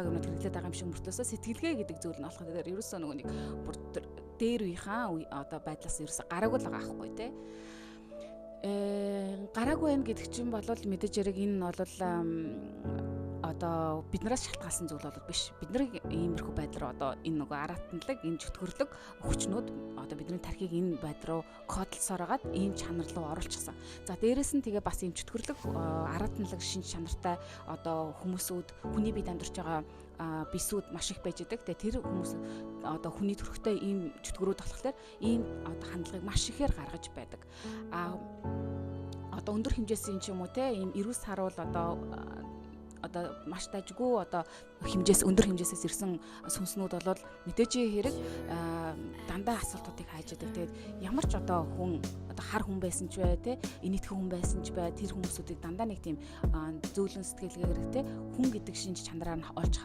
юм хэрэглээд байгаа юм шиг мөртлөөсөө сэтгэлгээ гэдэг зүйл нь болохоор дээр ерөөсөө нөгөө нэг бүр дээр үеийнхаа одоо байдлаас ерөөсөө гараагүй л байгаа аахгүй те. Гараагүй байна гэдэг чинь бол мэдээж хэрэг энэ нь бол одоо биднээс шалтгаалсан зүйл бол биш. Бидний иймэрхүү байдлаар одоо энэ нөгөө аратналаг, энэ чөтгөрлөг өвчнүүд одоо бидний тархийг энэ байдлаар кодлсоор хагаад ийм чанар руу оруулчихсан. За дээрэс нь тэгээ бас ийм чөтгөрлөг аратналаг шинж чанартай одоо хүмүүсүүд хүний биед амьдарч байгаа бисүүд маш их байж байгаа. Тэгээ тэр хүмүүс одоо хүний төрхтэй ийм чөтгөрүүд болохоор ийм одоо хандлагыг маш ихээр гаргаж байдаг. Одоо өндөр хэмжээсэн ч юм уу те ийм эрүүс харуул одоо маш дажгүй одоо өндөр хэмжээсээс ирсэн сүнснүүд бол мэдээж хэрэг дандаа асуудлуудыг хайж яадаг. Тэгээд ямар ч одоо хүн одоо хар хүн байсан ч бай те инэтхэн хүн байсан ч бай тэр хүмүүсүүдийг дандаа нэг тийм зөөлөн сэтгэлгээгээр те хүн гэдэг шинж чанараар нь олж